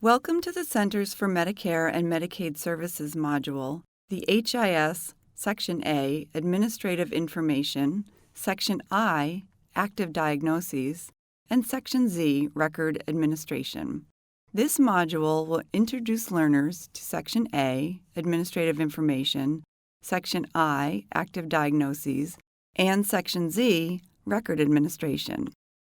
Welcome to the Centers for Medicare and Medicaid Services module, the HIS, Section A, Administrative Information, Section I, Active Diagnoses, and Section Z, Record Administration. This module will introduce learners to Section A, Administrative Information, Section I, Active Diagnoses, and Section Z, Record Administration.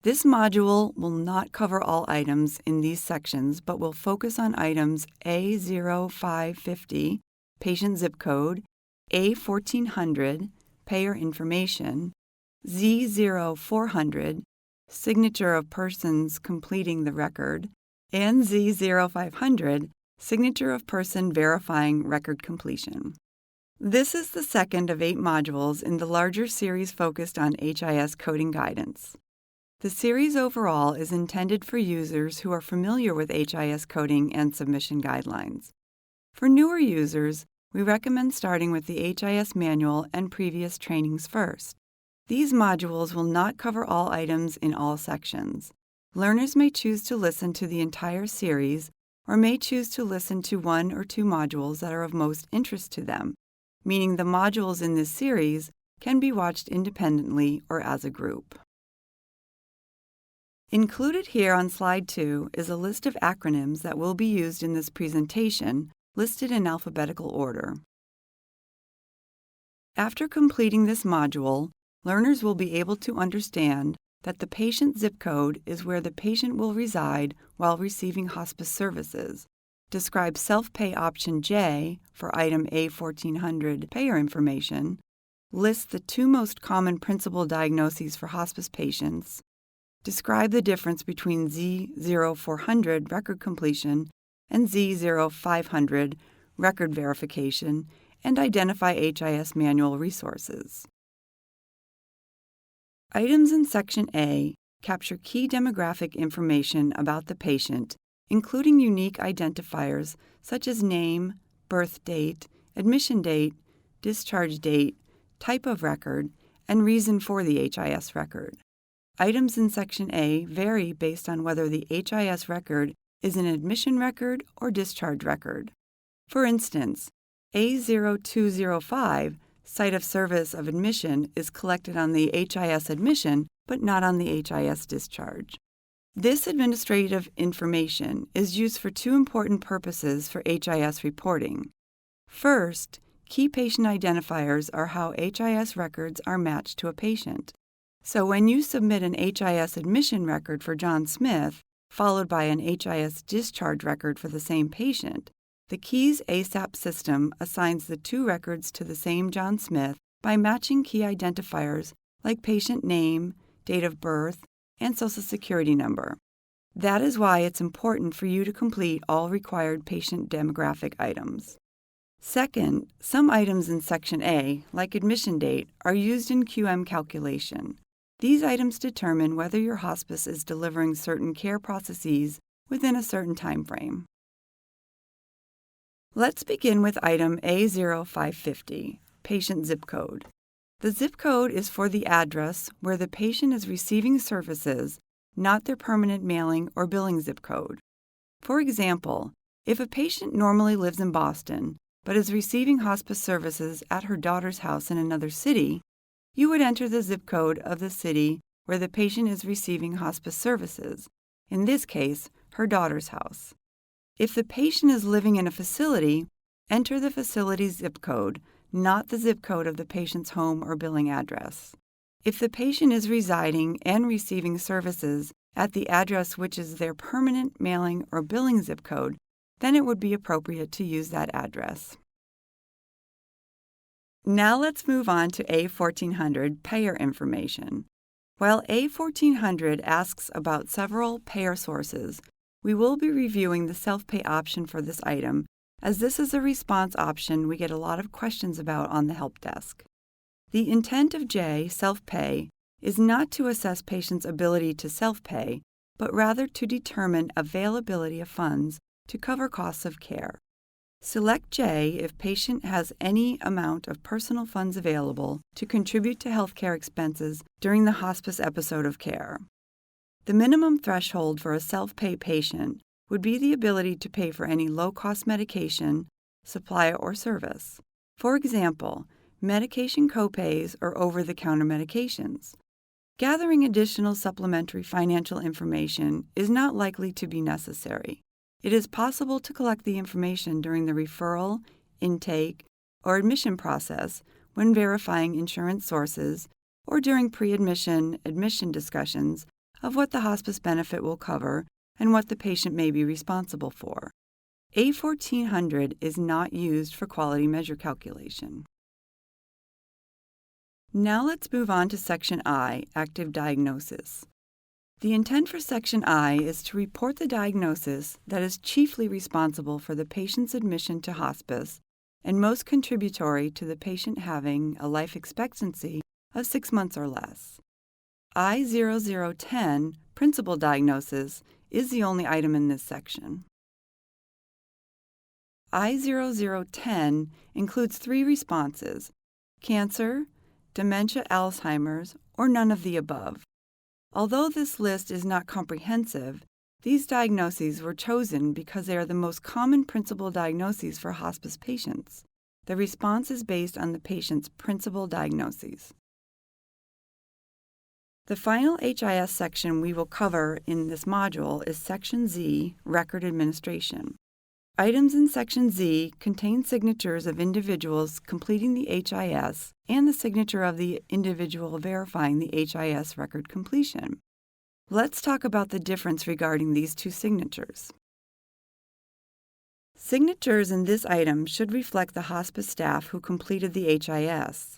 This module will not cover all items in these sections, but will focus on items A0550, patient zip code, A1400, payer information, Z0400, signature of persons completing the record, and Z0500, signature of person verifying record completion. This is the second of 8 modules in the larger series focused on HIS coding guidance. The series overall is intended for users who are familiar with HIS coding and submission guidelines. For newer users, we recommend starting with the HIS manual and previous trainings first. These modules will not cover all items in all sections. Learners may choose to listen to the entire series or may choose to listen to 1 or 2 modules that are of most interest to them, meaning the modules in this series can be watched independently or as a group. Included here on Slide 2 is a list of acronyms that will be used in this presentation, listed in alphabetical order. After completing this module, learners will be able to understand that the patient zip code is where the patient will reside while receiving hospice services, describe self-pay option J for item A1400 payer information, list the 2 most common principal diagnoses for hospice patients, describe the difference between Z0400 record completion and Z0500 record verification, and identify HIS manual resources. Items in Section A capture key demographic information about the patient, including unique identifiers such as name, birth date, admission date, discharge date, type of record, and reason for the HIS record. Items in Section A vary based on whether the HIS record is an admission record or discharge record. For instance, A0205, site of service of admission, is collected on the HIS admission but not on the HIS discharge. This administrative information is used for 2 important purposes for HIS reporting. First, key patient identifiers are how HIS records are matched to a patient. So when you submit an HIS admission record for John Smith, followed by an HIS discharge record for the same patient, the KEYS ASAP system assigns the 2 records to the same John Smith by matching key identifiers like patient name, date of birth, and Social Security number. That is why it's important for you to complete all required patient demographic items. Second, some items in Section A, like admission date, are used in QM calculation. These items determine whether your hospice is delivering certain care processes within a certain time frame. Let's begin with item A0550, patient zip code. The zip code is for the address where the patient is receiving services, not their permanent mailing or billing zip code. For example, if a patient normally lives in Boston but is receiving hospice services at her daughter's house in another city, you would enter the zip code of the city where the patient is receiving hospice services, in this case, her daughter's house. If the patient is living in a facility, enter the facility's zip code, not the zip code of the patient's home or billing address. If the patient is residing and receiving services at the address which is their permanent mailing or billing zip code, then it would be appropriate to use that address. Now let's move on to A1400 payer information. While A1400 asks about several payer sources, we will be reviewing the self-pay option for this item, as this is a response option we get a lot of questions about on the help desk. The intent of J, self-pay, is not to assess patients' ability to self-pay, but rather to determine availability of funds to cover costs of care. Select J if patient has any amount of personal funds available to contribute to healthcare expenses during the hospice episode of care. The minimum threshold for a self-pay patient would be the ability to pay for any low-cost medication, supply, or service. For example, medication copays or over-the-counter medications. Gathering additional supplementary financial information is not likely to be necessary. It is possible to collect the information during the referral, intake, or admission process when verifying insurance sources or during pre-admission admission discussions of what the hospice benefit will cover and what the patient may be responsible for. A1400 is not used for quality measure calculation. Now let's move on to Section I, Active Diagnosis. The intent for Section I is to report the diagnosis that is chiefly responsible for the patient's admission to hospice and most contributory to the patient having a life expectancy of 6 months or less. I0010, Principal Diagnosis, is the only item in this section. I0010 includes 3 responses: cancer, dementia, Alzheimer's, or none of the above. Although this list is not comprehensive, these diagnoses were chosen because they are the most common principal diagnoses for hospice patients. The response is based on the patient's principal diagnoses. The final HIS section we will cover in this module is Section Z, Record Administration. Items in Section Z contain signatures of individuals completing the HIS and the signature of the individual verifying the HIS record completion. Let's talk about the difference regarding these 2 signatures. Signatures in this item should reflect the hospice staff who completed the HIS.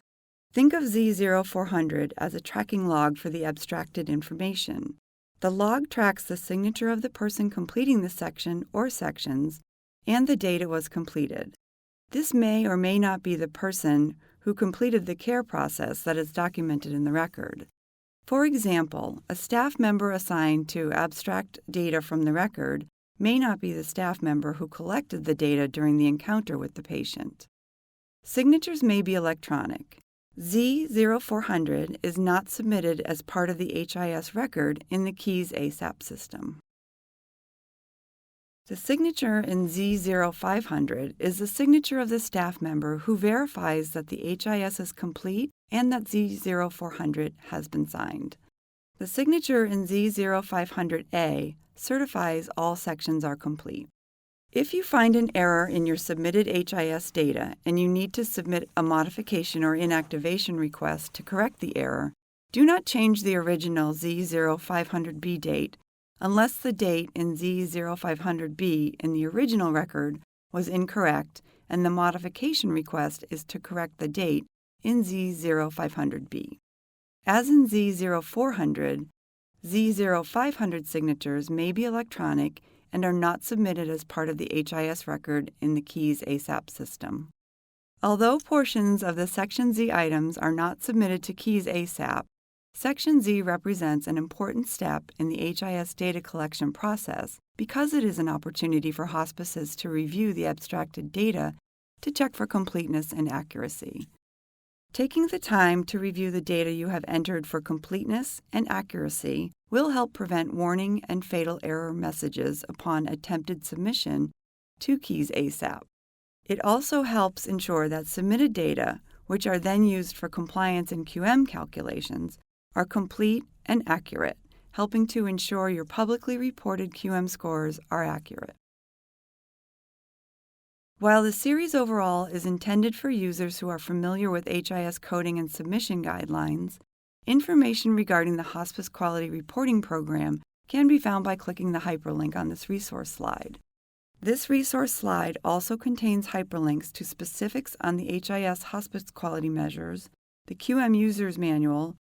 Think of Z0400 as a tracking log for the abstracted information. The log tracks the signature of the person completing the section or sections and the date it was completed. This may or may not be the person who completed the care process that is documented in the record. For example, a staff member assigned to abstract data from the record may not be the staff member who collected the data during the encounter with the patient. Signatures may be electronic. Z0400 is not submitted as part of the HIS record in the KEYS ASAP system. The signature in Z0500 is the signature of the staff member who verifies that the HIS is complete and that Z0400 has been signed. The signature in Z0500A certifies all sections are complete. If you find an error in your submitted HIS data and you need to submit a modification or inactivation request to correct the error, do not change the original Z0500B date unless the date in Z0500B in the original record was incorrect and the modification request is to correct the date in Z0500B. As in Z0400, Z0500 signatures may be electronic and are not submitted as part of the HIS record in the KEYS ASAP system. Although portions of the Section Z items are not submitted to KEYS ASAP, Section Z represents an important step in the HIS data collection process because it is an opportunity for hospices to review the abstracted data to check for completeness and accuracy. Taking the time to review the data you have entered for completeness and accuracy will help prevent warning and fatal error messages upon attempted submission to KEYS ASAP. It also helps ensure that submitted data, which are then used for compliance and QM calculations, are complete and accurate, helping to ensure your publicly reported QM scores are accurate. While the series overall is intended for users who are familiar with HIS coding and submission guidelines, information regarding the Hospice Quality Reporting Program can be found by clicking the hyperlink on this resource slide. This resource slide also contains hyperlinks to specifics on the HIS hospice quality measures, the QM User's Manual,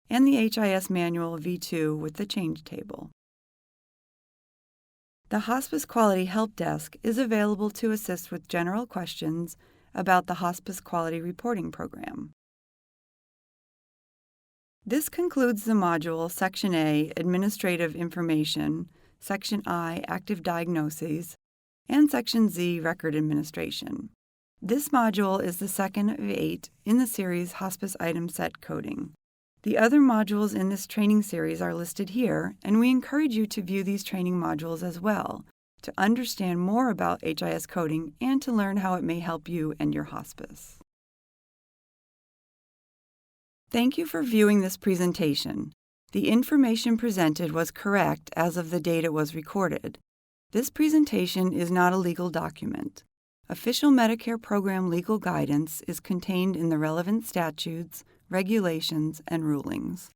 and the HIS Manual V2 with the change table. The Hospice Quality Help Desk is available to assist with general questions about the Hospice Quality Reporting Program. This concludes the module Section A, Administrative Information, Section I, Active Diagnoses, and Section Z, Record Administration. This module is the second of 8 in the series Hospice Item Set Coding. The other modules in this training series are listed here, and we encourage you to view these training modules as well to understand more about HIS coding and to learn how it may help you and your hospice. Thank you for viewing this presentation. The information presented was correct as of the date it was recorded. This presentation is not a legal document. Official Medicare program legal guidance is contained in the relevant statutes, regulations, and rulings.